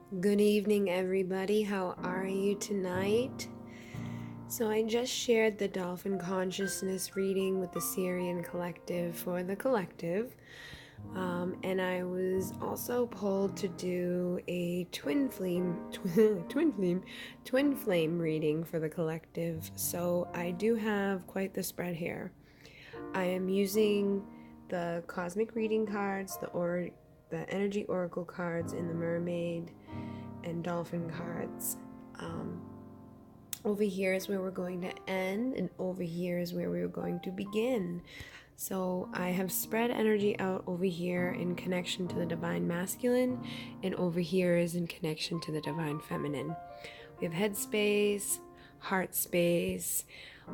Good evening, everybody. How are you tonight? So, I just shared the Dolphin Consciousness reading with the Sirian Collective for the collective. And I was also pulled to do a twin flame reading for the collective. So, I do have quite the spread here. I am using the cosmic reading cards, the energy oracle cards, and the mermaid and dolphin cards. Over here is where we're going to end, and over here is where we're going to begin. So I have spread energy out over here in connection to the divine masculine, and over here is in connection to the divine feminine. We have headspace, heart space,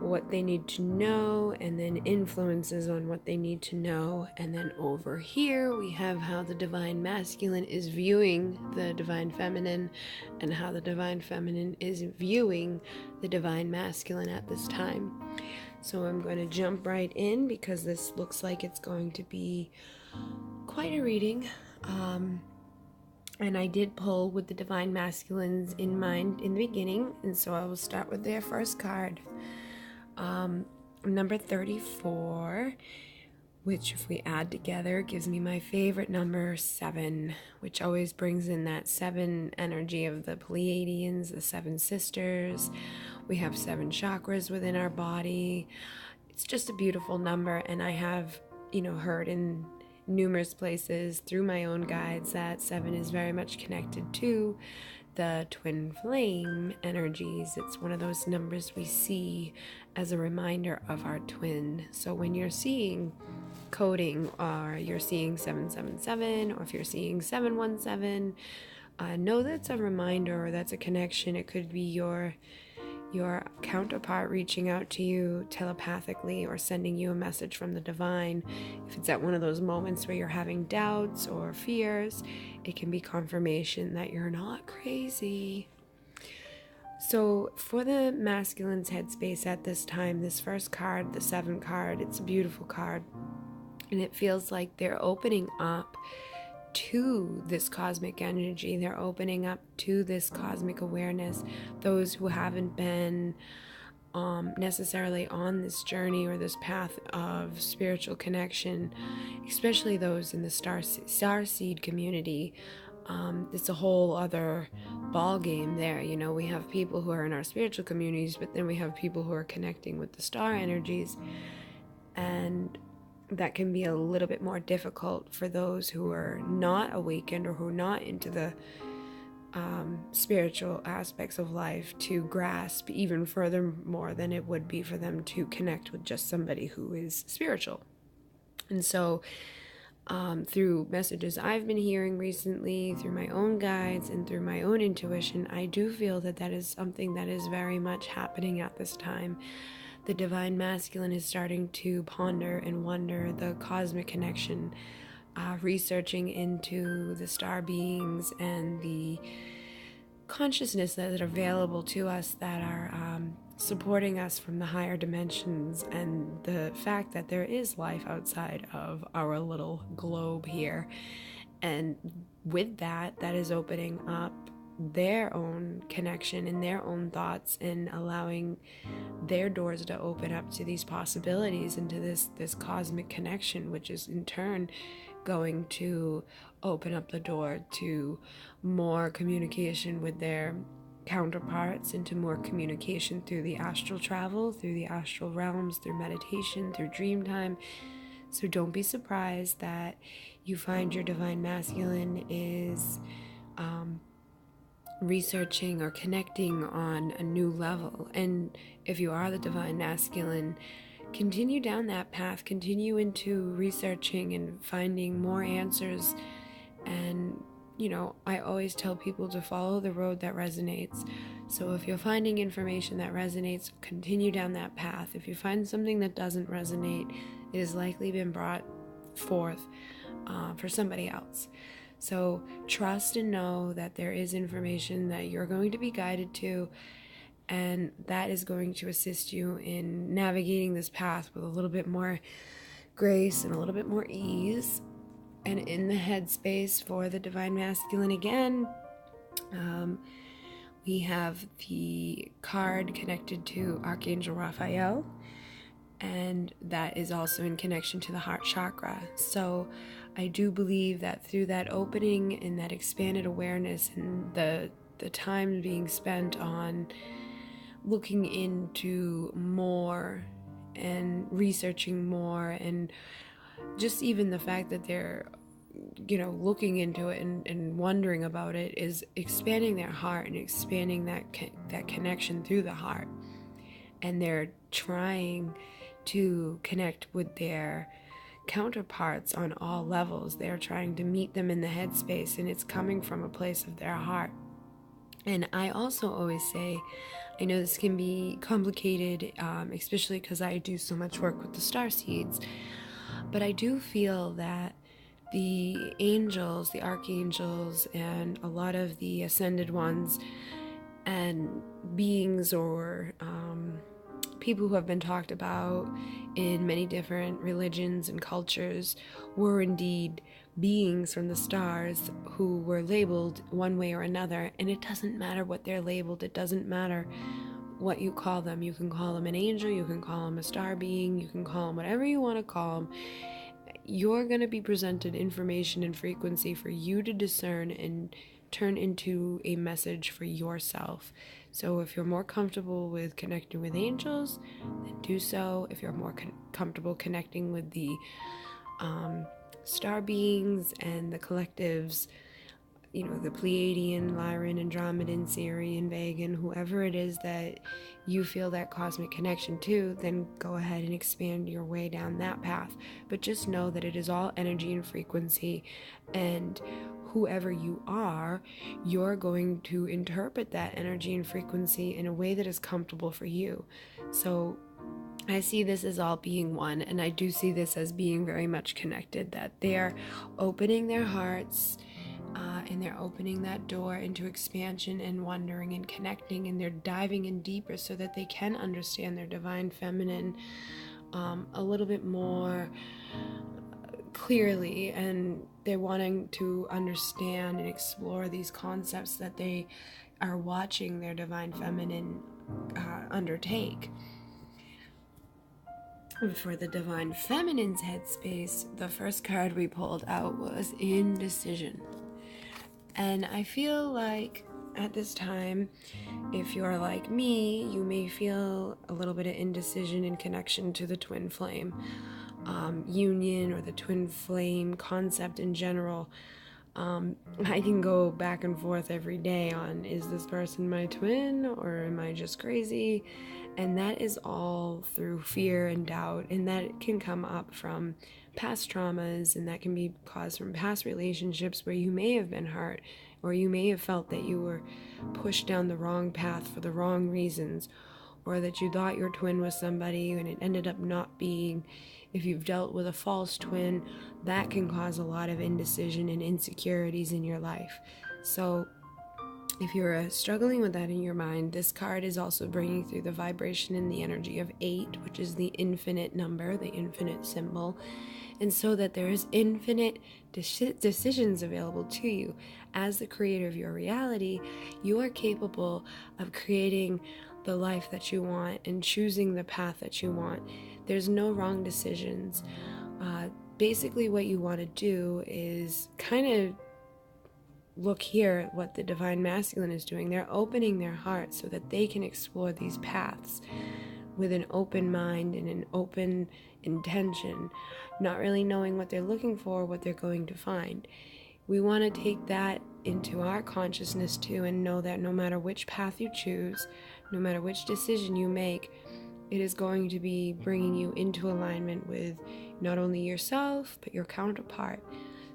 what they need to know, and then influences on what they need to know. And then over here we have how the divine masculine is viewing the divine feminine, and how the divine feminine is viewing the divine masculine at this time. So I'm going to jump right in because this looks like it's going to be quite a reading. And I did pull with the divine masculines in mind in the beginning, and so I will start with their first card. Number 34, which if we add together gives me my favorite number, 7, which always brings in that 7 energy of the Pleiadians, the 7 sisters. We have 7 chakras within our body. It's just a beautiful number, and I have, heard in numerous places through my own guides that 7 is very much connected to the twin flame energies. It's one of those numbers we see as a reminder of our twin. So when you're seeing coding, or you're seeing 777, or if you're seeing 717, know that's a reminder, or that's a connection. It could be your counterpart reaching out to you telepathically or sending you a message from the divine. If it's at one of those moments where you're having doubts or fears, it can be confirmation that you're not crazy. So for the masculine's headspace at this time, this first card, the 7 card, it's a beautiful card, and it feels like they're opening up to this cosmic energy. They're opening up to this cosmic awareness. Those who haven't been necessarily on this journey or this path of spiritual connection, especially those in the starseed community, it's a whole other ball game there. We have people who are in our spiritual communities, but then we have people who are connecting with the star energies, and that can be a little bit more difficult for those who are not awakened or who are not into the spiritual aspects of life to grasp even further more than it would be for them to connect with just somebody who is spiritual. And so through messages I've been hearing recently, through my own guides and through my own intuition, I do feel that that is something that is very much happening at this time. The divine masculine is starting to ponder and wonder the cosmic connection, researching into the star beings and the consciousness that are available to us, that are supporting us from the higher dimensions, and the fact that there is life outside of our little globe here. And with that is opening up their own connection and their own thoughts, and allowing their doors to open up to these possibilities and to this cosmic connection, which is in turn going to open up the door to more communication with their counterparts, into more communication through the astral travel, through the astral realms, through meditation, through dream time. So don't be surprised that you find your divine masculine is researching or connecting on a new level. And if you are the divine masculine, continue down that path, continue into researching and finding more answers. And I always tell people to follow the road that resonates. So if you're finding information that resonates, continue down that path. If you find something that doesn't resonate, it has likely been brought forth for somebody else. So trust and know that there is information that you're going to be guided to, and that is going to assist you in navigating this path with a little bit more grace and a little bit more ease. And in the headspace for the divine masculine again, We have the card connected to Archangel Raphael, and that is also in connection to the heart chakra. So I do believe that through that opening and that expanded awareness and the time being spent on looking into more and researching more, and just even the fact that they're looking into it and wondering about it is expanding their heart and expanding that connection through the heart. And they're trying to connect with their counterparts on all levels. They're trying to meet them in the headspace, and it's coming from a place of their heart. And I also always say, I know this can be complicated, especially because I do so much work with the star seeds, but I do feel that the angels, the archangels, and a lot of the ascended ones and beings or people who have been talked about in many different religions and cultures were indeed beings from the stars who were labeled one way or another. And it doesn't matter what they're labeled. It doesn't matter what you call them. You can call them an angel, you can call them a star being, you can call them whatever you want to call them. You're going to be presented information and frequency for you to discern and turn into a message for yourself. So if you're more comfortable with connecting with angels, then do so. If you're more comfortable connecting with the star beings and the collectives, the Pleiadian, Lyran, Andromedan, Sirian, Vegan, whoever it is that you feel that cosmic connection to, then go ahead and expand your way down that path. But just know that it is all energy and frequency, and whoever you are, you're going to interpret that energy and frequency in a way that is comfortable for you. So I see this as all being one, and I do see this as being very much connected, that they're opening their hearts, and they're opening that door into expansion and wondering and connecting, and they're diving in deeper so that they can understand their divine feminine a little bit more clearly, and they're wanting to understand and explore these concepts that they are watching their divine feminine undertake. For the divine feminine's headspace, the first card we pulled out was Indecision. And I feel like at this time, if you're like me, you may feel a little bit of indecision in connection to the twin flame union, or the twin flame concept in general. I can go back and forth every day on, is this person my twin, or am I just crazy? And that is all through fear and doubt, and that can come up from past traumas, and that can be caused from past relationships where you may have been hurt, or you may have felt that you were pushed down the wrong path for the wrong reasons, or that you thought your twin was somebody and it ended up not being. If you've dealt with a false twin, that can cause a lot of indecision and insecurities in your life. So if you're struggling with that in your mind, this card is also bringing through the vibration and the energy of 8, which is the infinite number, the infinite symbol. And so that there is infinite decisions available to you. As the creator of your reality, you are capable of creating the life that you want and choosing the path that you want. There's no wrong decisions. Basically what you want to do is kind of look here at what the divine masculine is doing. They're opening their hearts so that they can explore these paths with an open mind and an open intention, not really knowing what they're looking for, what they're going to find. We want to take that into our consciousness too, and know that no matter which path you choose, no matter which decision you make, it is going to be bringing you into alignment with not only yourself, but your counterpart.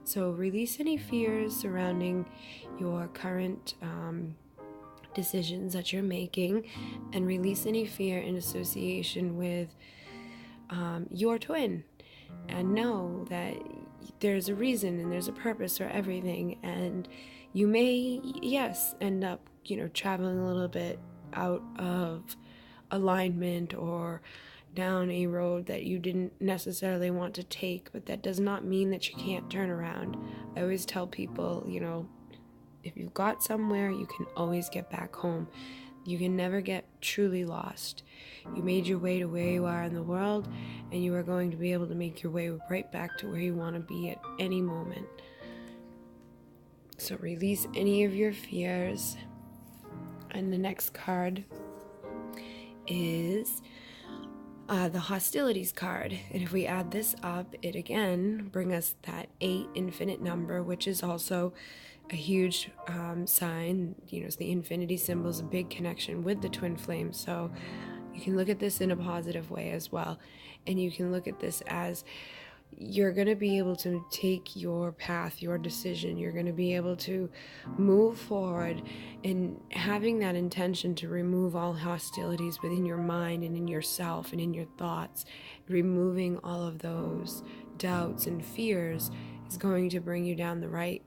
So release any fears surrounding your current decisions that you're making, and release any fear in association with your twin, and know that there's a reason and there's a purpose for everything. And you may, yes, end up, traveling a little bit out of alignment or down a road that you didn't necessarily want to take, but that does not mean that you can't turn around. I always tell people, if you've got somewhere, you can always get back home. You can never get truly lost. You made your way to where you are in the world, and you are going to be able to make your way right back to where you want to be at any moment. So release any of your fears. And the next card is the hostilities card. And if we add this up, it again brings us that 8 infinite number, which is also a huge sign. It's the infinity symbol, is a big connection with the twin flame. So you can look at this in a positive way as well. And you can look at this as you're going to be able to take your path, your decision. You're going to be able to move forward, and having that intention to remove all hostilities within your mind and in yourself and in your thoughts, removing all of those doubts and fears is going to bring you down the right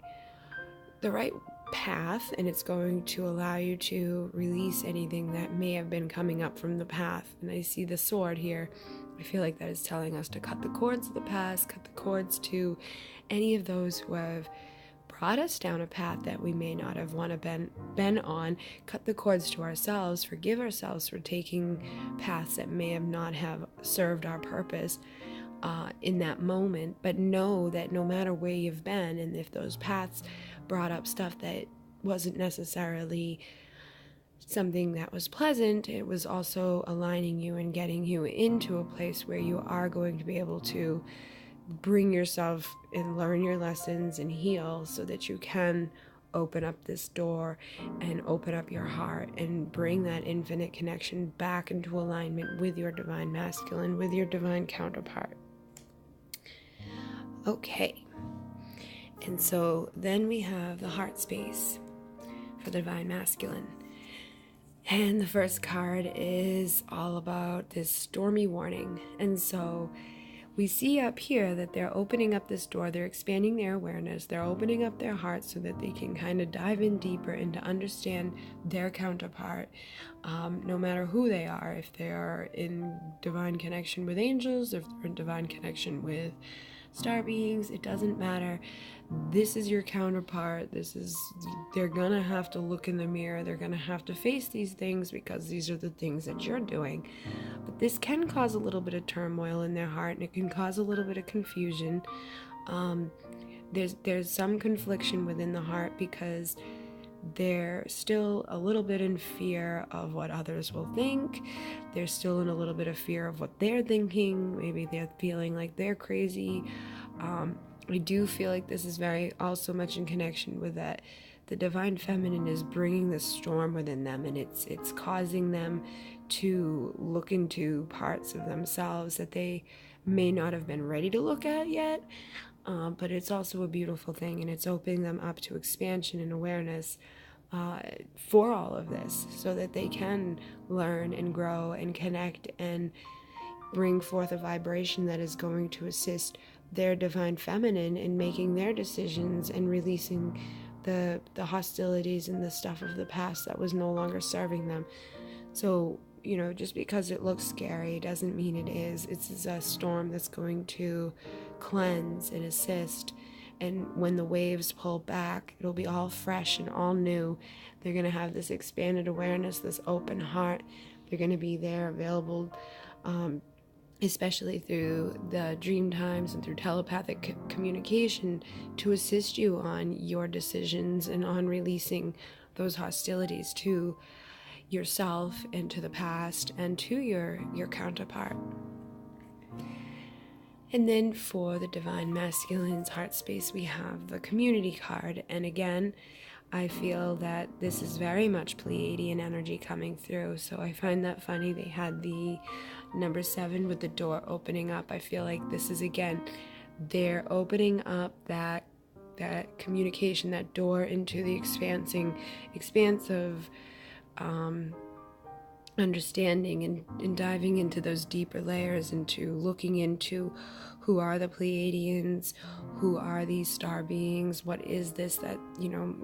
path, and it's going to allow you to release anything that may have been coming up from the path. And I see the sword here. I feel like that is telling us to cut the cords of the past, cut the cords to any of those who have brought us down a path that we may not have want to been on, cut the cords to ourselves, forgive ourselves for taking paths that may have not have served our purpose in that moment. But know that no matter where you've been, and if those paths brought up stuff that wasn't necessarily something that was pleasant, it was also aligning you and getting you into a place where you are going to be able to bring yourself and learn your lessons and heal, so that you can open up this door and open up your heart and bring that infinite connection back into alignment with your divine masculine, with your divine counterpart. Okay. And so then we have the heart space for the divine masculine. And the first card is all about this stormy warning. And so we see up here that they're opening up this door, they're expanding their awareness, they're opening up their hearts so that they can kind of dive in deeper and to understand their counterpart, no matter who they are, if they are in divine connection with angels, if they're in divine connection with star beings, it doesn't matter. This is your counterpart. They're gonna have to look in the mirror. They're gonna have to face these things because these are the things that you're doing. But this can cause a little bit of turmoil in their heart, and it can cause a little bit of confusion. There's some confliction within the heart because they're still a little bit in fear of what others will think. They're still in a little bit of fear of what they're thinking. Maybe they're feeling like they're crazy. I do feel like this is very also much in connection with that. The divine feminine is bringing this storm within them, and it's causing them to look into parts of themselves that they may not have been ready to look at yet. But it's also a beautiful thing, and it's opening them up to expansion and awareness for all of this, so that they can learn and grow and connect and bring forth a vibration that is going to assist their divine feminine in making their decisions and releasing the hostilities and the stuff of the past that was no longer serving them. So, just because it looks scary doesn't mean it is. It's a storm that's going to cleanse and assist. And when the waves pull back, it'll be all fresh and all new. They're going to have this expanded awareness, this open heart. They're going to be there available, especially through the dream times and through telepathic communication, to assist you on your decisions and on releasing those hostilities to yourself and to the past and to your counterpart. And then for the divine masculine's heart space, we have the community card. And again, I feel that this is very much Pleiadian energy coming through. So I find that funny. They had the number 7 with the door opening up. I feel like this is, again, they're opening up that communication, that door into the expanse of understanding and diving into those deeper layers, into looking into who are the Pleiadians, who are these star beings, what is this that,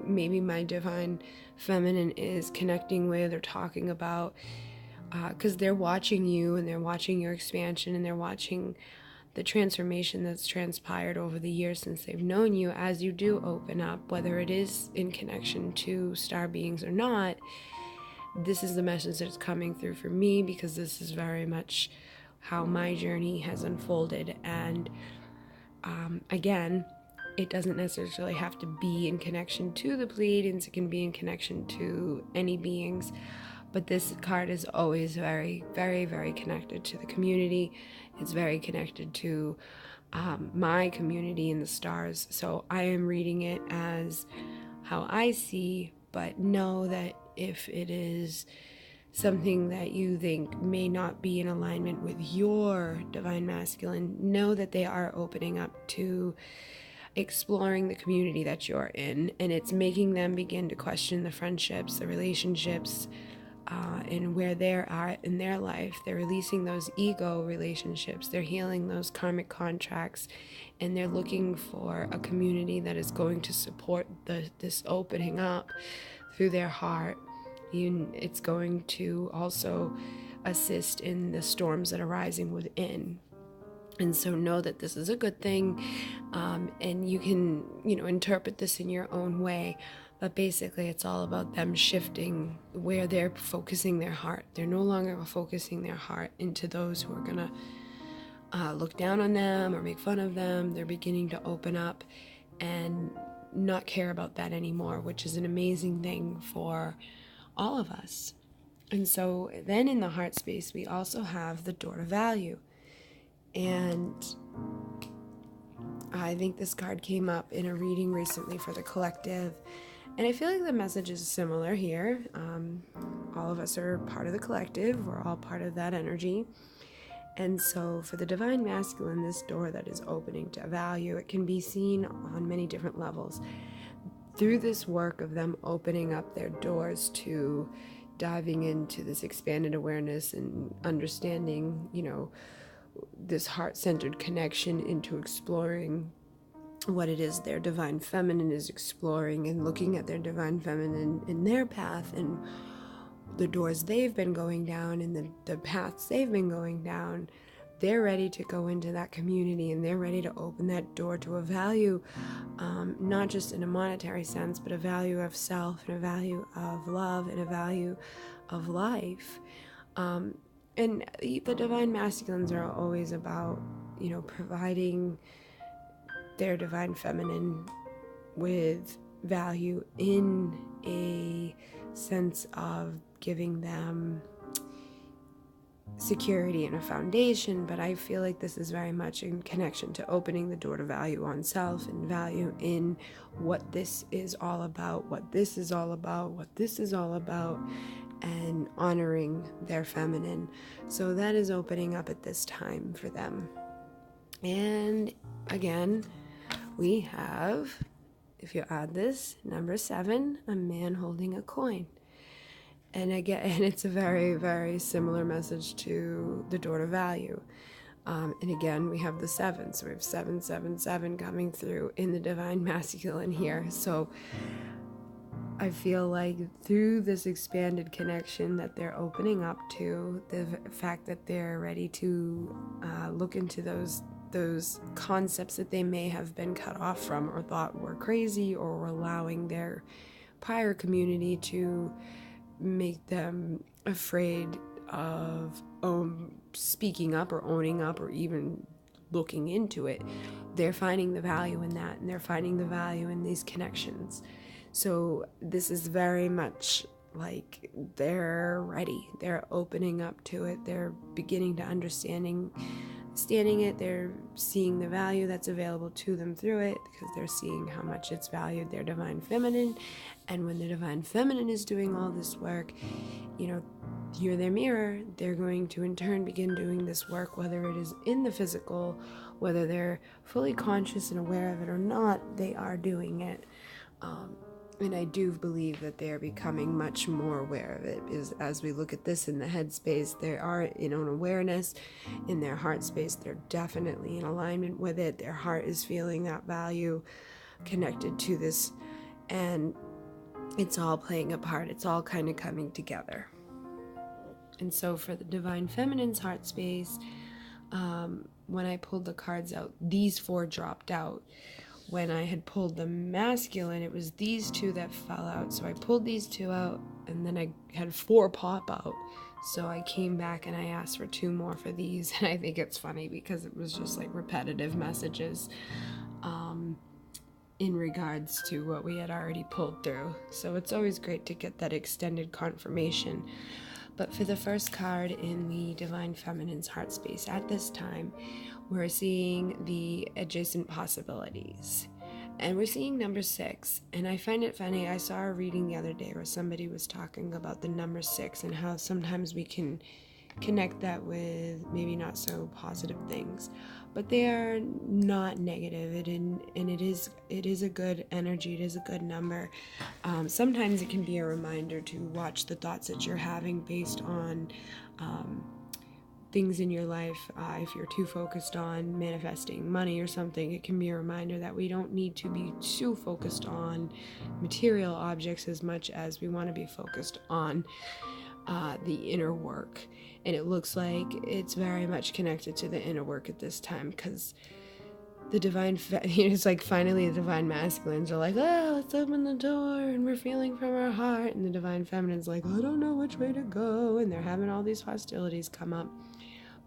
maybe my divine feminine is connecting with or talking about, because they're watching you and they're watching your expansion and they're watching the transformation that's transpired over the years since they've known you, as you do open up, whether it is in connection to star beings or not. This is the message that's coming through for me, because this is very much how my journey has unfolded. And again, it doesn't necessarily have to be in connection to the Pleiadians. It can be in connection to any beings. But this card is always very, very, very connected to the community. It's very connected to my community in the stars. So I am reading it as how I see, but know that if it is something that you think may not be in alignment with your divine masculine, know that they are opening up to exploring the community that you're in, and it's making them begin to question the friendships, the relationships, and where they're at in their life. They're releasing those ego relationships, they're healing those karmic contracts, and they're looking for a community that is going to support this opening up through their heart. It's going to also assist in the storms that are rising within. And so know that this is a good thing, and you can, interpret this in your own way. But basically, it's all about them shifting where they're focusing their heart. They're no longer focusing their heart into those who are going to look down on them or make fun of them. They're beginning to open up and not care about that anymore, which is an amazing thing for all of us. And so then in the heart space, we also have the door to value. And I think this card came up in a reading recently for the collective. And I feel like the message is similar here. All of us are part of the collective. We're all part of that energy. And so for the divine masculine, this door that is opening to value, it can be seen on many different levels. Through this work of them opening up their doors to diving into this expanded awareness and understanding, this heart-centered connection, into exploring what it is their divine feminine is exploring, and looking at their divine feminine in their path and the doors they've been going down and the paths they've been going down. They're ready to go into that community, and they're ready to open that door to a value, not just in a monetary sense, but a value of self, and a value of love, and a value of life. And the divine masculines are always about, providing their divine feminine with value in a sense of giving them security and a foundation. But I feel like this is very much in connection to opening the door to value on self, and value in what this is all about, what this is all about, and honoring their feminine. So that is opening up at this time for them. And again, we have, if you add this, number 7, a man holding a coin. And again, it's a very, very similar message to the door to value. And again, we have the 7. So we have 777 coming through in the divine masculine here. So I feel like through this expanded connection that they're opening up to, the fact that they're ready to look into those concepts that they may have been cut off from, or thought were crazy, or were allowing their prior community to make them afraid of speaking up or owning up or even looking into it. They're finding the value in that, and they're finding the value in these connections. So this is very much like they're ready. They're opening up to it. They're beginning to understanding it. They're seeing the value that's available to them through it, because they're seeing how much it's valued, their divine feminine. And when the divine feminine is doing all this work, you're their mirror. They're going to in turn begin doing this work, whether it is in the physical, whether they're fully conscious and aware of it or not, they are doing it. And I do believe that they are becoming much more aware of it, because as we look at this in the headspace, they are in an awareness. In their heart space, they're definitely in alignment with it. Their heart is feeling that value connected to this, and it's all playing a part. It's all kind of coming together. And so for the divine feminine's heart space, when I pulled the cards out, these 4 dropped out. When I had pulled the masculine, it was these 2 that fell out. So I pulled these 2 out, and then I had 4 pop out. So I came back and I asked for 2 more for these. And I think it's funny because it was just like repetitive messages in regards to what we had already pulled through. So it's always great to get that extended confirmation. But for the first card in the Divine Feminine's heart space at this time, we're seeing the adjacent possibilities. And we're seeing number 6. And I find it funny, I saw a reading the other day where somebody was talking about the number 6 and how sometimes we can connect that with maybe not so positive things. But they are not negative, and it is a good energy, it is a good number. Sometimes it can be a reminder to watch the thoughts that you're having based on things in your life. If you're too focused on manifesting money or something, it can be a reminder that we don't need to be too focused on material objects as much as we want to be focused on the inner work. And it looks like it's very much connected to the inner work at this time, because the divine, it's like finally the divine masculines are like, oh, let's open the door and we're feeling from our heart. And the divine feminine's like, I don't know which way to go. And they're having all these hostilities come up.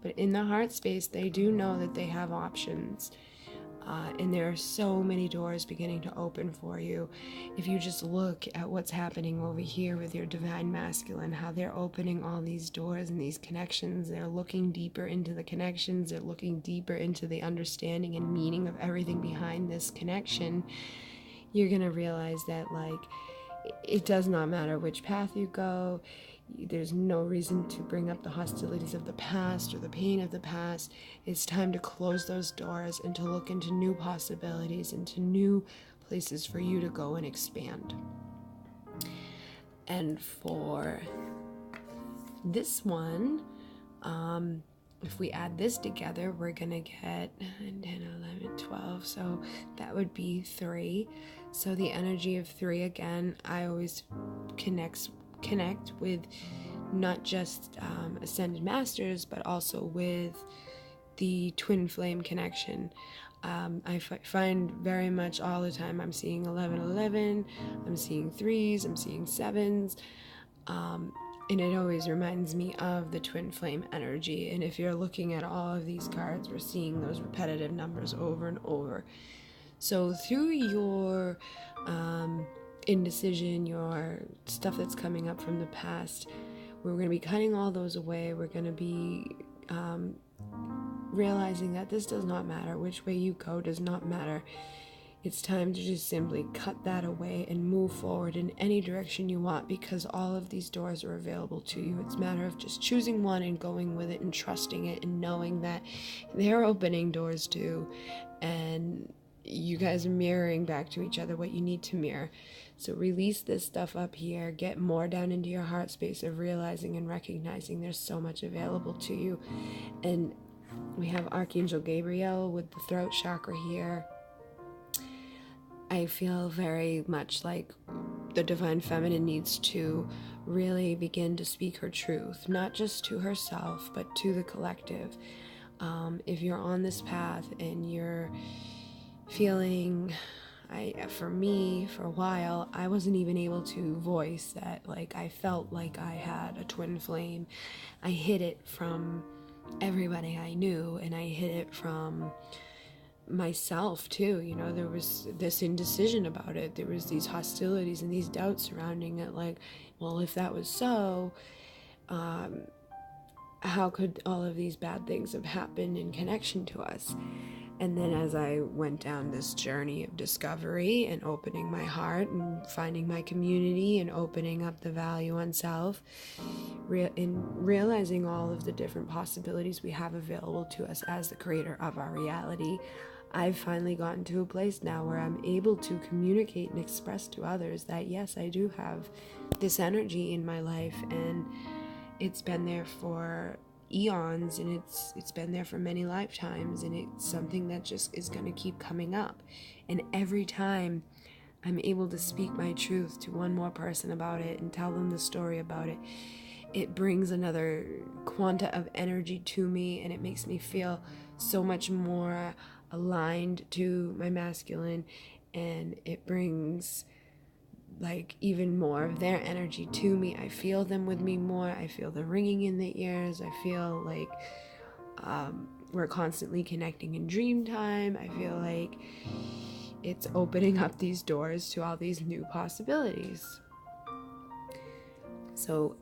But in the heart space, they do know that they have options. And there are so many doors beginning to open for you. If you just look at what's happening over here with your divine masculine, how they're opening all these doors and these connections, they're looking deeper into the connections, they're looking deeper into the understanding and meaning of everything behind this connection, you're going to realize that, like, it does not matter which path you go. There's no reason to bring up the hostilities of the past or the pain of the past. It's time to close those doors and to look into new possibilities, into new places for you to go and expand. And for this one, if we add this together, we're going to get 10, 11, 12. So that would be 3. So the energy of 3, again, I always connect with not just ascended masters, but also with the twin flame connection. I find very much all the time I'm seeing 11, 11, I'm seeing 3s, I'm seeing 7s, and it always reminds me of the twin flame energy. And if you're looking at all of these cards, we're seeing those repetitive numbers over and over. So through your indecision, your stuff that's coming up from the past, we're going to be cutting all those away. We're going to be realizing that this does not matter. Which way you go does not matter. It's time to just simply cut that away and move forward in any direction you want, because all of these doors are available to you. It's a matter of just choosing one and going with it and trusting it and knowing that they're opening doors too, and you guys are mirroring back to each other what you need to mirror. So release this stuff up here, get more down into your heart space of realizing and recognizing there's so much available to you. And we have Archangel Gabriel with the throat chakra here. I feel very much like the divine feminine needs to really begin to speak her truth, not just to herself, but to the collective. If you're on this path and you're feeling, for me, for a while, I wasn't even able to voice that, like, I felt like I had a twin flame. I hid it from everybody I knew, and I hid it from myself too. You know, there was this indecision about it. There was these hostilities and these doubts surrounding it, like, well, if that was so, how could all of these bad things have happened in connection to us? And then as I went down this journey of discovery and opening my heart and finding my community and opening up the value on self, in realizing all of the different possibilities we have available to us as the creator of our reality, I've finally gotten to a place now where I'm able to communicate and express to others that, yes, I do have this energy in my life, and it's been there for eons, and it's been there for many lifetimes, and it's something that just is going to keep coming up. And every time I'm able to speak my truth to one more person about it and tell them the story about it, it brings another quanta of energy to me, and it makes me feel so much more aligned to my masculine, and it brings like even more of their energy to me. I feel them with me more. I feel the ringing in the ears. I feel like we're constantly connecting in dream time. I feel like it's opening up these doors to all these new possibilities. So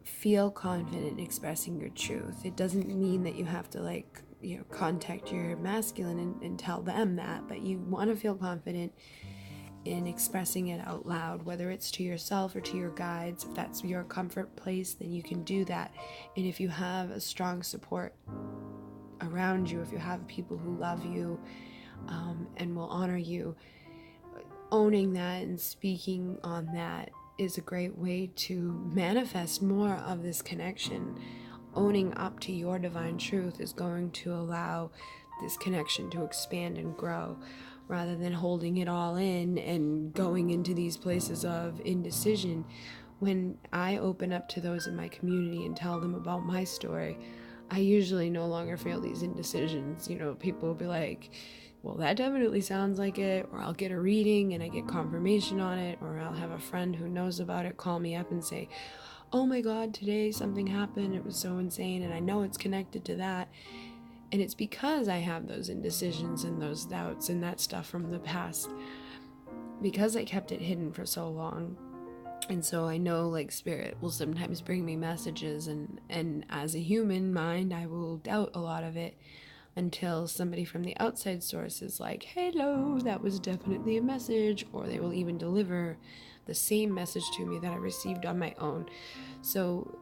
feel confident in expressing your truth. It doesn't mean that you have to contact your masculine and tell them that, but you want to feel confident in expressing it out loud, whether it's to yourself or to your guides. If that's your comfort place, then you can do that. And if you have a strong support around you, if you have people who love you and will honor you, owning that and speaking on that is a great way to manifest more of this connection. Owning up to your divine truth is going to allow this connection to expand and grow, rather than holding it all in and going into these places of indecision. When I open up to those in my community and tell them about my story, I usually no longer feel these indecisions. People will be like, well, that definitely sounds like it, or I'll get a reading and I get confirmation on it, or I'll have a friend who knows about it call me up and say, oh my God, today something happened, it was so insane, and I know it's connected to that. And it's because I have those indecisions and those doubts and that stuff from the past, because I kept it hidden for so long. And so I know Spirit will sometimes bring me messages, and as a human mind, I will doubt a lot of it until somebody from the outside source is like, hello, that was definitely a message, or they will even deliver the same message to me that I received on my own. So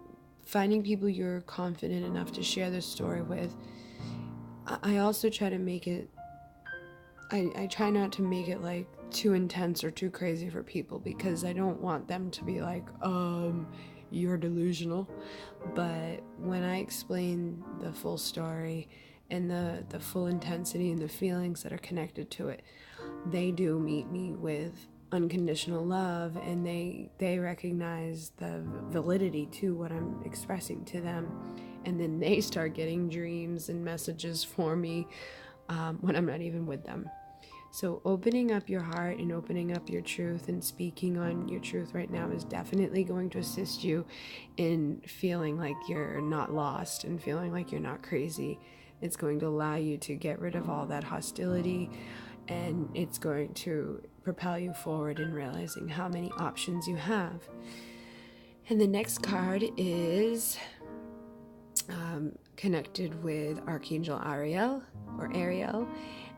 finding people you're confident enough to share their story with. I also try to make it, I try not to make it too intense or too crazy for people, because I don't want them to be like, you're delusional. But when I explain the full story and the full intensity and the feelings that are connected to it, they do meet me with unconditional love, and they recognize the validity to what I'm expressing to them. And then they start getting dreams and messages for me when I'm not even with them. So opening up your heart and opening up your truth and speaking on your truth right now is definitely going to assist you in feeling like you're not lost and feeling like you're not crazy. It's going to allow you to get rid of all that hostility, and it's going to propel you forward in realizing how many options you have. And the next card is connected with Archangel Ariel,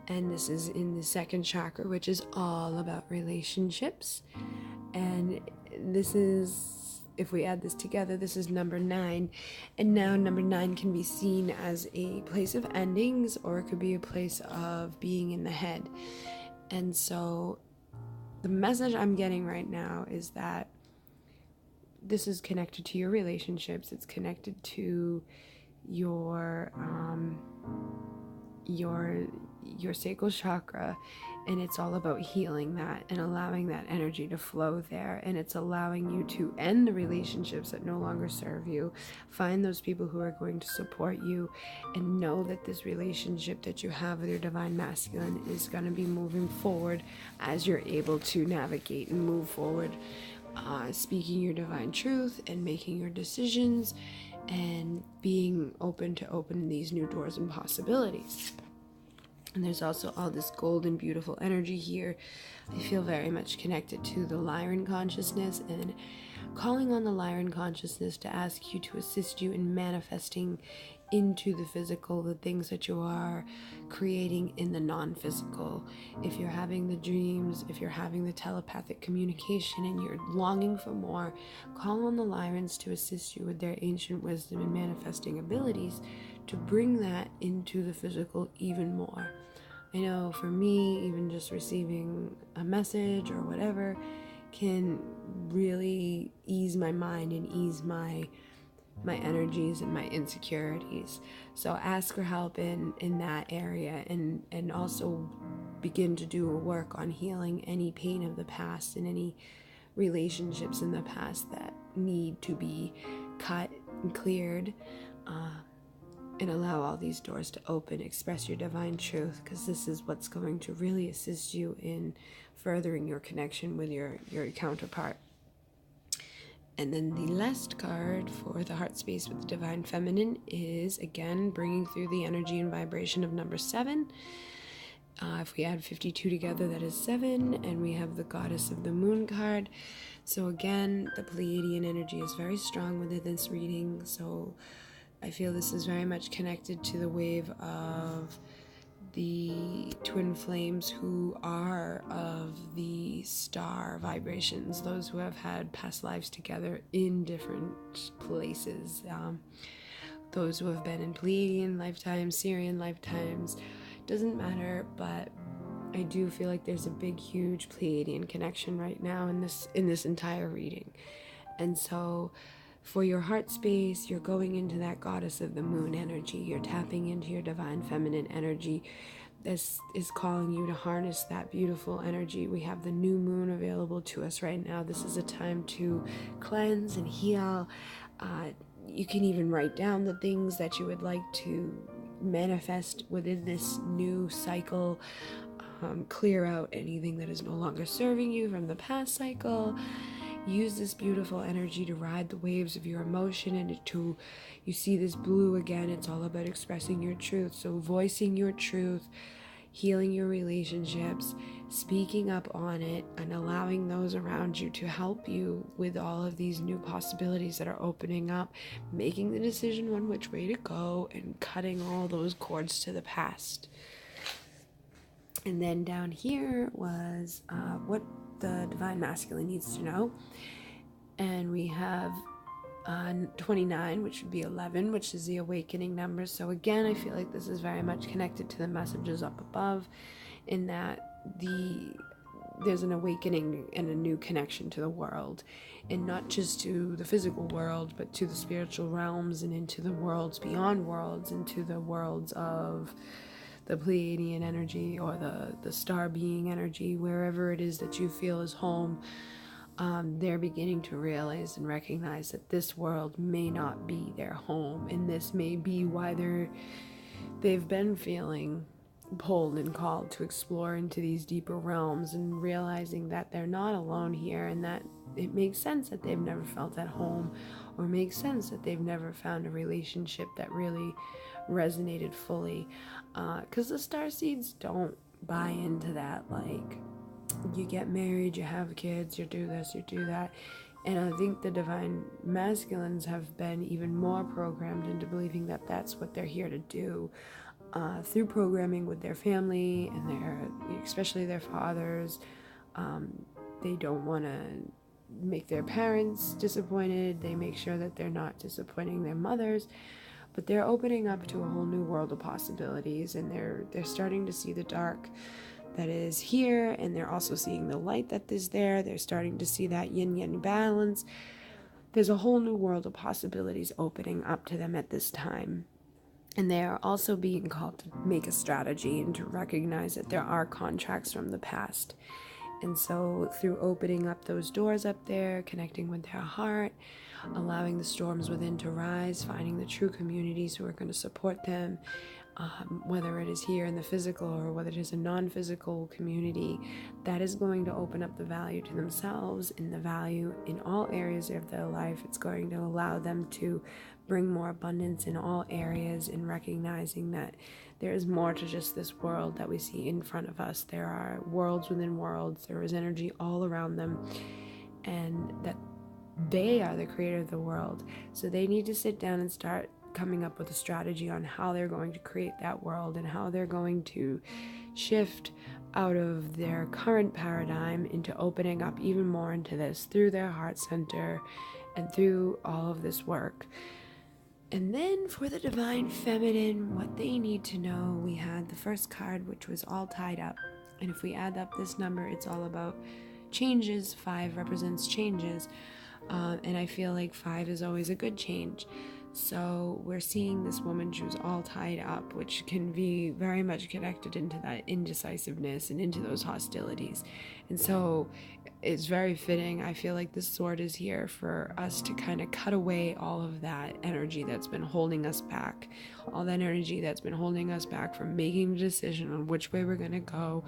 and this is in the second chakra, which is all about relationships. And this is, if we add this together, this is number 9. And now number 9 can be seen as a place of endings, or it could be a place of being in the head. And so the message I'm getting right now is that this is connected to your relationships. It's connected to your sacral chakra, and it's all about healing that and allowing that energy to flow there. And it's allowing you to end the relationships that no longer serve you, find those people who are going to support you, and know that this relationship that you have with your divine masculine is going to be moving forward as you're able to navigate and move forward, speaking your divine truth and making your decisions and being open to open these new doors and possibilities. And there's also all this golden, beautiful energy here. I feel very much connected to the Lyran consciousness, and calling on the Lyran consciousness to ask you to assist you in manifesting into the physical the things that you are creating in the non-physical. If you're having the dreams, if you're having the telepathic communication and you're longing for more, call on the Lyrans to assist you with their ancient wisdom and manifesting abilities to bring that into the physical even more. I know for me, even just receiving a message or whatever can really ease my mind and ease my energies and my insecurities. So ask for help in that area, and also begin to do a work on healing any pain of the past and any relationships in the past that need to be cut and cleared, and allow all these doors to open. Express your divine truth, because this is what's going to really assist you in furthering your connection with your counterpart. And then the last card for the heart space with the divine feminine is, again, bringing through the energy and vibration of number 7. If we add 52 together, that is 7, and we have the goddess of the moon card. So again, the Pleiadian energy is very strong within this reading, so I feel this is very much connected to the wave of the twin flames who are of the star vibrations, those who have had past lives together in different places, those who have been in Pleiadian lifetimes, Sirian lifetimes, doesn't matter, but I do feel like there's a big, huge Pleiadian connection right now in this entire reading. And so for your heart space, you're going into that goddess of the moon energy. You're tapping into your divine feminine energy. This is calling you to harness that beautiful energy. We have the new moon available to us right now. This is a time to cleanse and heal. You can even write down the things that you would like to manifest within this new cycle. Clear out anything that is no longer serving you from the past cycle. Use this beautiful energy to ride the waves of your emotion, and you see this blue again. It's all about expressing your truth. So voicing your truth, healing your relationships, speaking up on it, and allowing those around you to help you with all of these new possibilities that are opening up, making the decision on which way to go, and cutting all those cords to the past. And then down here was what the divine masculine needs to know. And we have 29, which would be 11, which is the awakening number. So again, I feel like this is very much connected to the messages up above, in that there's an awakening and a new connection to the world, and not just to the physical world, but to the spiritual realms and into the worlds beyond worlds, into the worlds of the Pleiadian energy or the star being energy, wherever it is that you feel is home. They're beginning to realize and recognize that this world may not be their home, and this may be why they've been feeling pulled and called to explore into these deeper realms, and realizing that they're not alone here, and that it makes sense that they've never felt at home, or makes sense that they've never found a relationship that really resonated fully, because the starseeds don't buy into that, like, you get married, you have kids, you do this, you do that. And I think the divine masculines have been even more programmed into believing that that's what they're here to do, through programming with their family and especially their fathers. They don't want to make their parents disappointed. They make sure that they're not disappointing their mothers. But they're opening up to a whole new world of possibilities, and they're starting to see the dark that is here, and they're also seeing the light that is there. They're starting to see that yin-yang balance. There's a whole new world of possibilities opening up to them at this time. And they are also being called to make a strategy and to recognize that there are contracts from the past. And so through opening up those doors up there, connecting with their heart, allowing the storms within to rise, finding the true communities who are going to support them, whether it is here in the physical or whether it is a non-physical community, that is going to open up the value to themselves and the value in all areas of their life. It's going to allow them to bring more abundance in all areas, and recognizing that there is more to just this world that we see in front of us. There are worlds within worlds. There is energy all around them, and that they are the creator of the world. So they need to sit down and start coming up with a strategy on how they're going to create that world, and how they're going to shift out of their current paradigm into opening up even more into this through their heart center and through all of this work. And then for the divine feminine, what they need to know, we had the first card, which was all tied up. And if we add up this number, it's all about changes. 5 represents changes. And I feel like 5 is always a good change. So we're seeing this woman, she was all tied up, which can be very much connected into that indecisiveness and into those hostilities. And so it's very fitting. I feel like this sword is here for us to kind of cut away all of that energy that's been holding us back, all that energy that's been holding us back from making a decision on which way we're going to go,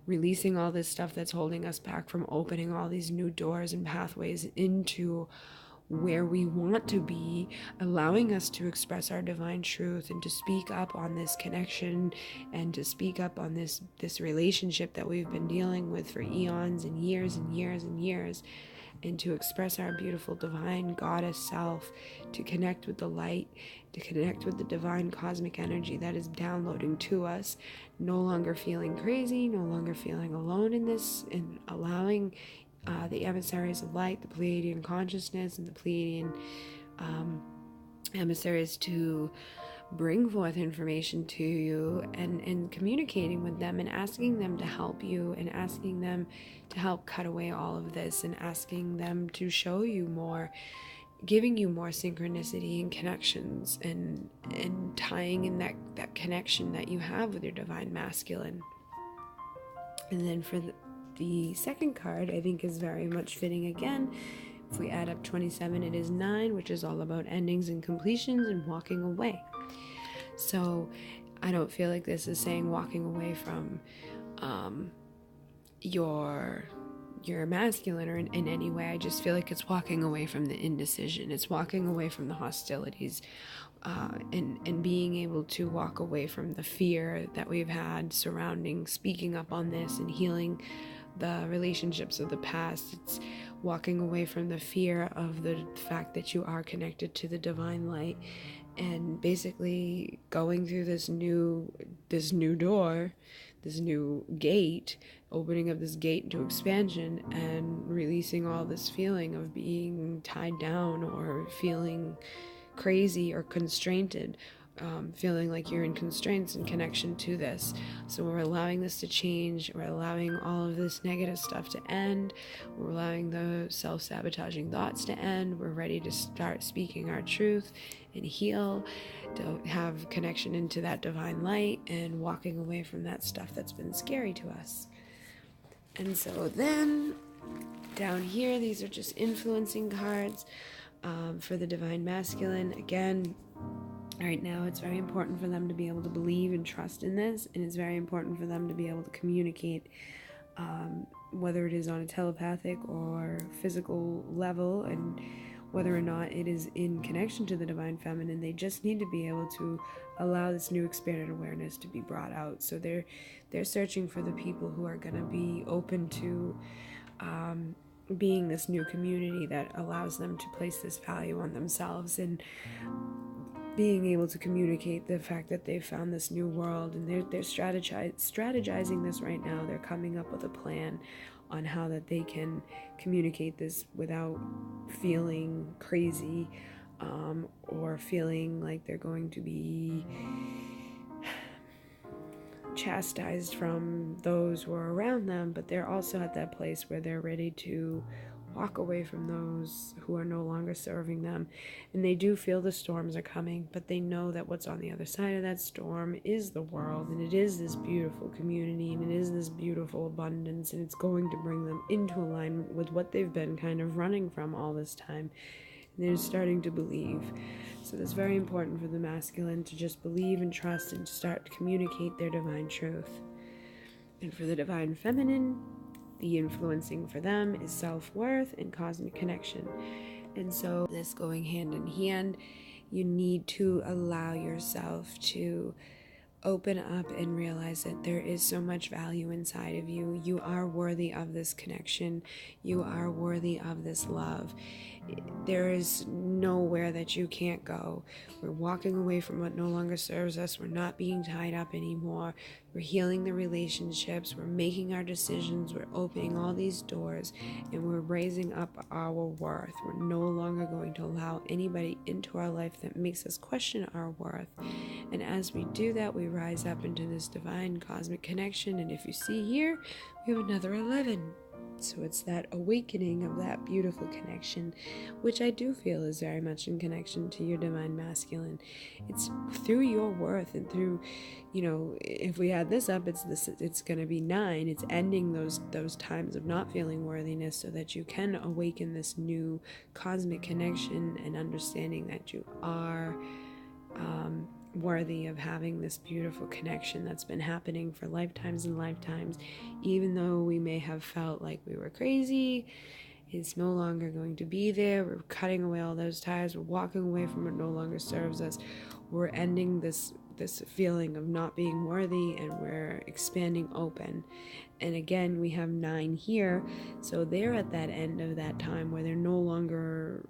releasing all this stuff that's holding us back from opening all these new doors and pathways into where we want to be, allowing us to express our divine truth and to speak up on this connection and to speak up on this relationship that we've been dealing with for eons and years and years and years, and to express our beautiful divine goddess self, to connect with the light, to connect with the divine cosmic energy that is downloading to us, no longer feeling crazy, no longer feeling alone in this, and allowing the emissaries of light, the Pleiadian consciousness and the Pleiadian emissaries to bring forth information to you, and communicating with them and asking them to help you and asking them to help cut away all of this and asking them to show you more, giving you more synchronicity and connections and tying in that connection that you have with your divine masculine. And then for the second card, I think, is very much fitting again. If we add up 27, it is 9, which is all about endings and completions and walking away. So I don't feel like this is saying walking away from your masculine or in any way. I just feel like it's walking away from the indecision. It's walking away from the hostilities, and being able to walk away from the fear that we've had surrounding speaking up on this and healing the relationships of the past. It's walking away from the fear of the fact that you are connected to the divine light, and basically going through this new door, this new gate, opening up this gate into expansion and releasing all this feeling of being tied down or feeling crazy or constrained, feeling like you're in constraints in connection to this. So we're allowing this to change. We're allowing all of this negative stuff to end. We're allowing the self-sabotaging thoughts to end. We're ready to start speaking our truth and heal, to have connection into that divine light and walking away from that stuff that's been scary to us. And so then down here, these are just influencing cards for the divine masculine. Again, right now it's very important for them to be able to believe and trust in this, and it's very important for them to be able to communicate, whether it is on a telepathic or physical level, and whether or not it is in connection to the divine feminine. They just need to be able to allow this new expanded awareness to be brought out. So they're searching for the people who are going to be open to being this new community that allows them to place this value on themselves, and being able to communicate the fact that they've found this new world, and they're strategizing this right now. They're coming up with a plan on how that they can communicate this without feeling crazy, or feeling like they're going to be chastised from those who are around them, but they're also at that place where they're ready to walk away from those who are no longer serving them. And they do feel the storms are coming, but they know that what's on the other side of that storm is the world, and it is this beautiful community, and it is this beautiful abundance, and it's going to bring them into alignment with what they've been kind of running from all this time. And they're starting to believe. So it's very important for the masculine to just believe and trust and start to communicate their divine truth. And for the divine feminine, the influencing for them is self-worth and cosmic connection. And so this going hand in hand, you need to allow yourself to open up and realize that there is so much value inside of you. You are worthy of this connection. You are worthy of this love. There is nowhere that you can't go. We're walking away from what no longer serves us. We're not being tied up anymore. We're healing the relationships. We're making our decisions. We're opening all these doors, and we're raising up our worth. We're no longer going to allow anybody into our life that makes us question our worth. And as we do that, we rise up into this divine cosmic connection. And if you see here, we have another 11. So it's that awakening of that beautiful connection, which I do feel is very much in connection to your divine masculine. It's through your worth and through, if we add this up, it's going to be 9. It's ending those times of not feeling worthiness so that you can awaken this new cosmic connection and understanding that you are worthy of having this beautiful connection that's been happening for lifetimes and lifetimes. Even though we may have felt like we were crazy, it's no longer going to be there. We're cutting away all those ties. We're walking away from what no longer serves us. We're ending this feeling of not being worthy, and we're expanding open. And again, we have 9 here, so they're at that end of that time where they're no longer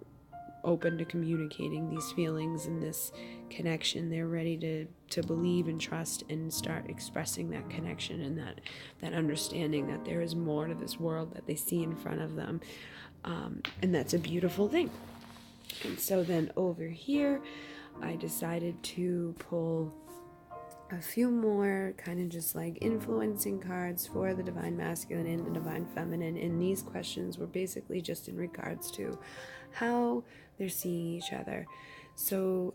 open to communicating these feelings and this connection. They're ready to believe and trust and start expressing that connection and that understanding that there is more to this world that they see in front of them, and that's a beautiful thing. And so then over here I decided to pull a few more kind of just like influencing cards for the divine masculine and the divine feminine, and these questions were basically just in regards to how they're seeing each other. So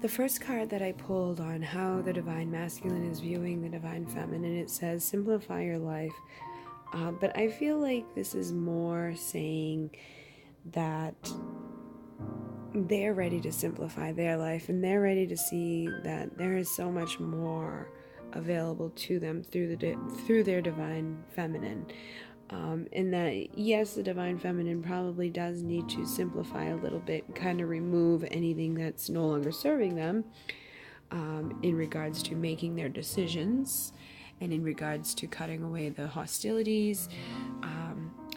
the first card that I pulled on how the divine masculine is viewing the divine feminine, it says simplify your life, but I feel like this is more saying that they're ready to simplify their life, and they're ready to see that there is so much more available to them through their divine feminine. And that, yes, the divine feminine probably does need to simplify a little bit, kind of remove anything that's no longer serving them, in regards to making their decisions, and in regards to cutting away the hostilities,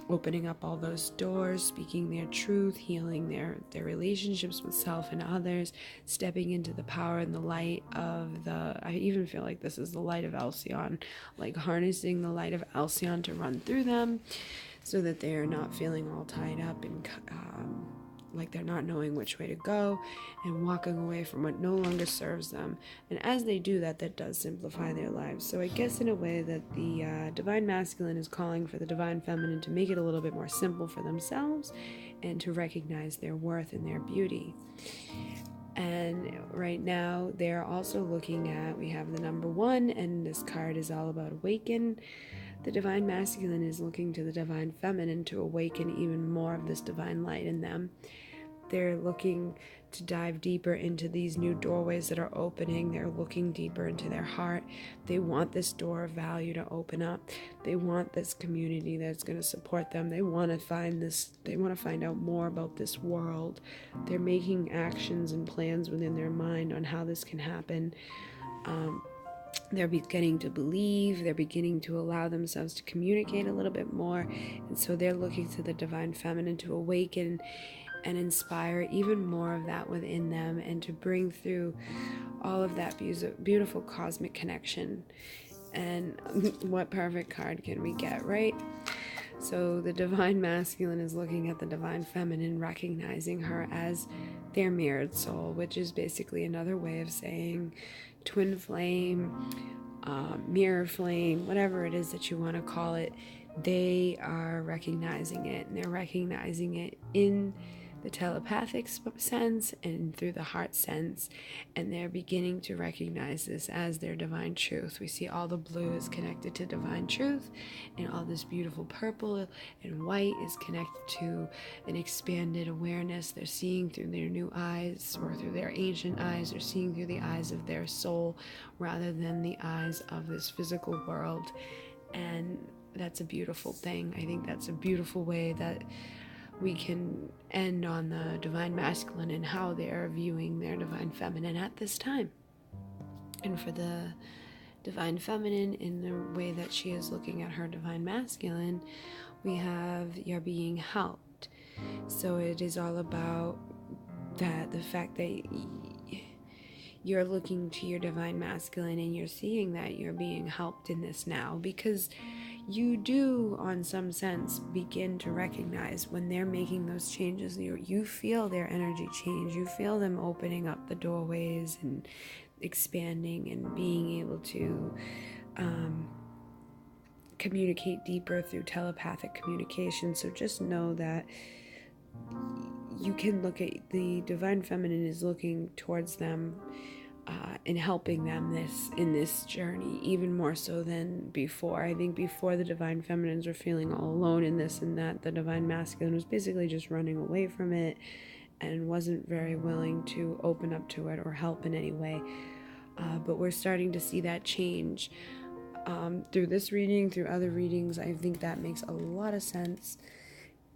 opening up all those doors, speaking their truth, healing their relationships with self and others, stepping into the power and the light of I even feel like this is the light of Alcyon, like harnessing the light of Alcyon to run through them so that they're not feeling all tied up and like they're not knowing which way to go, and walking away from what no longer serves them. And as they do that, that does simplify their lives. So I guess in a way that the divine masculine is calling for the divine feminine to make it a little bit more simple for themselves and to recognize their worth and their beauty. And right now they're also looking at, we have the number 1, and this card is all about awaken. The divine masculine is looking to the divine feminine to awaken even more of this divine light in them. They're looking to dive deeper into these new doorways that are opening. They're looking deeper into their heart. They want this door of value to open up. They want this community that's going to support them. They want to find out more about this world. They're making actions and plans within their mind on how this can happen. They're beginning to believe, they're beginning to allow themselves to communicate a little bit more, and so they're looking to the divine feminine to awaken and inspire even more of that within them, and to bring through all of that beautiful cosmic connection. And what perfect card can we get, right? So the divine masculine is looking at the divine feminine, recognizing her as their mirrored soul, which is basically another way of saying twin flame, mirror flame, whatever it is that you want to call it. They are recognizing it, and they're recognizing it in the telepathic sense and through the heart sense, and they're beginning to recognize this as their divine truth. We see all the blue is connected to divine truth, and all this beautiful purple and white is connected to an expanded awareness. They're seeing through their new eyes, or through their ancient eyes. They're seeing through the eyes of their soul rather than the eyes of this physical world, and that's a beautiful thing. I think that's a beautiful way that we can end on the divine masculine and how they're viewing their divine feminine at this time. And for the divine feminine, in the way that she is looking at her divine masculine, we have you're being helped. So it is all about that, the fact that you're looking to your divine masculine and you're seeing that you're being helped in this now, because you do, on some sense, begin to recognize when they're making those changes. You feel their energy change. You feel them opening up the doorways and expanding and being able to communicate deeper through telepathic communication. So just know that you can look at the Divine Feminine is looking towards them and helping them in this journey, even more so than before. I think before the Divine Feminines were feeling all alone in this and that, the Divine Masculine was basically just running away from it and wasn't very willing to open up to it or help in any way. But we're starting to see that change through this reading, through other readings. I think that makes a lot of sense.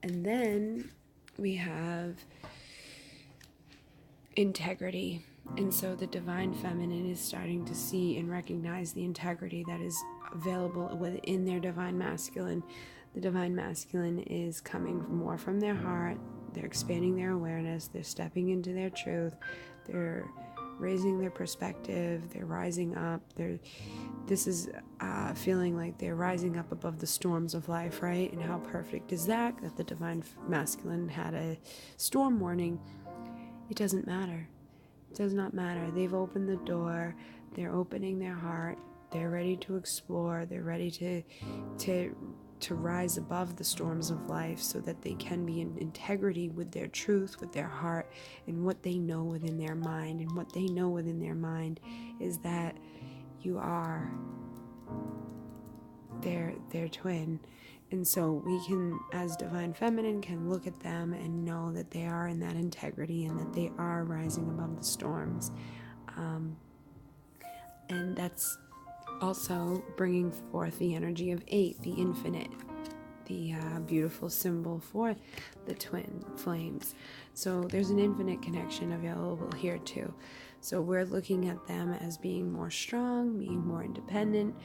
And then we have integrity. And so the Divine Feminine is starting to see and recognize the integrity that is available within their Divine Masculine. The Divine Masculine is coming more from their heart. They're expanding their awareness. They're stepping into their truth. They're raising their perspective. They're rising up. This is feeling like they're rising up above the storms of life, right? And how perfect is that the Divine Masculine had a storm warning? It doesn't matter. It does not matter. They've opened the door. They're opening their heart. They're ready to explore. They're ready to rise above the storms of life so that they can be in integrity with their truth, with their heart, and what they know within their mind. And what they know within their mind is that you are their twin. And so we can, as Divine Feminine, can look at them and know that they are in that integrity and that they are rising above the storms. And that's also bringing forth the energy of 8, the infinite, the beautiful symbol for the twin flames. So there's an infinite connection available here too. So we're looking at them as being more strong, being more independent,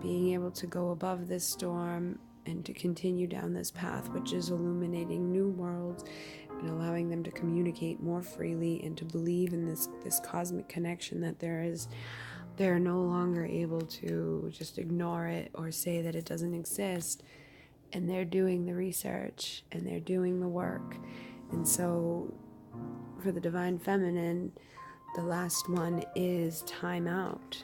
being able to go above this storm and to continue down this path, which is illuminating new worlds and allowing them to communicate more freely and to believe in this cosmic connection that they're no longer able to just ignore it or say that it doesn't exist. And they're doing the research and they're doing the work. And so for the Divine Feminine, the last one is time out.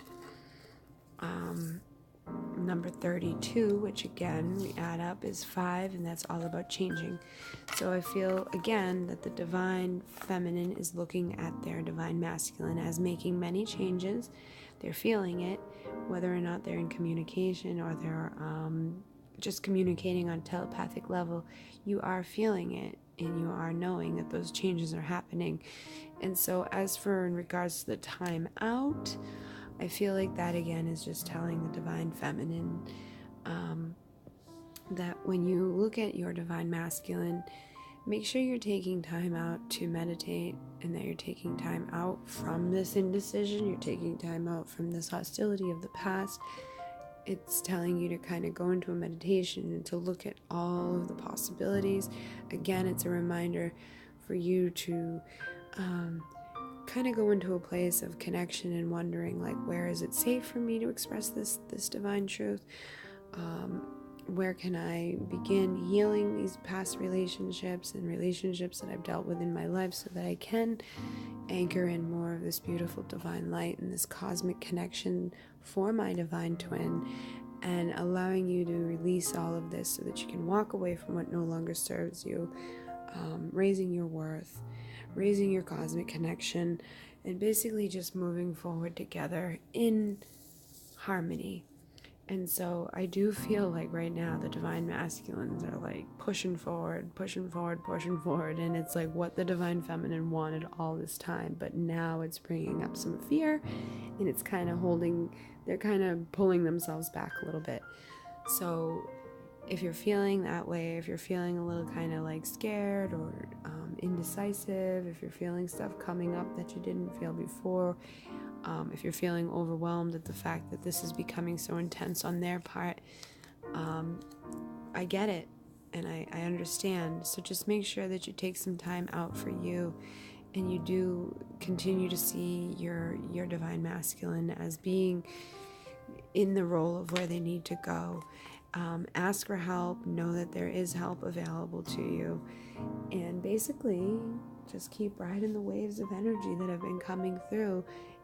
Number 32, which again we add up, is 5, and that's all about changing. So I feel again that the Divine Feminine is looking at their Divine Masculine as making many changes. They're feeling it, whether or not they're in communication or they're just communicating on a telepathic level. You are feeling it and you are knowing that those changes are happening. And so as for in regards to the time out, I feel like that again is just telling the Divine Feminine that when you look at your Divine Masculine, make sure you're taking time out to meditate and that you're taking time out from this indecision, you're taking time out from this hostility of the past. It's telling you to kind of go into a meditation and to look at all of the possibilities. Again, it's a reminder for you to kind of go into a place of connection and wondering, like, where is it safe for me to express this divine truth? Where can I begin healing these past relationships and relationships that I've dealt with in my life so that I can anchor in more of this beautiful divine light and this cosmic connection for my divine twin, and allowing you to release all of this so that you can walk away from what no longer serves you, raising your worth, raising your cosmic connection, and basically just moving forward together in harmony. And so I do feel like right now the Divine Masculines are like pushing forward, and it's like what the Divine Feminine wanted all this time, but now it's bringing up some fear, and it's kind of they're kind of pulling themselves back a little bit. So if you're feeling that way, if you're feeling a little kind of like scared or indecisive, if you're feeling stuff coming up that you didn't feel before, if you're feeling overwhelmed at the fact that this is becoming so intense on their part, I get it and I understand. So just make sure that you take some time out for you and you do continue to see your Divine Masculine as being in the role of where they need to go. Ask for help, know that there is help available to you, and basically just keep riding the waves of energy that have been coming through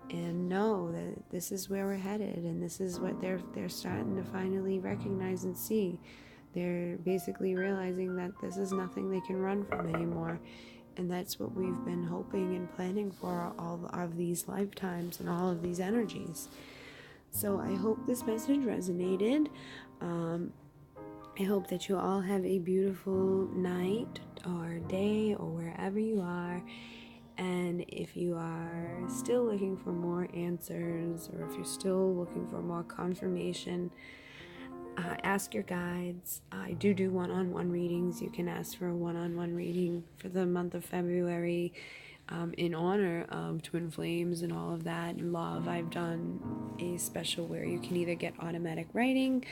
and know that this is where we're headed, and this is what they're starting to finally recognize and see. They're basically realizing that this is nothing they can run from anymore, and that's what we've been hoping and planning for all of these lifetimes and all of these energies. So I hope this message resonated. I hope that you all have a beautiful night or day or wherever you are. And if you are still looking for more answers, or if you're still looking for more confirmation, ask your guides. I do one-on-one readings. You can ask for a one-on-one reading for the month of February, in honor of twin flames and all of that and love. I've done a special where you can either get automatic writing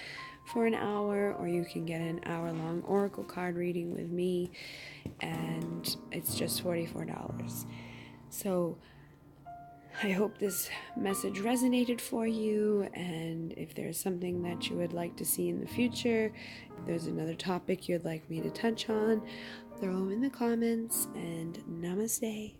for an hour, or you can get an hour-long oracle card reading with me, and it's just $44. So I hope this message resonated for you, and if there's something that you would like to see in the future, if there's another topic you'd like me to touch on, throw them in the comments, and namaste.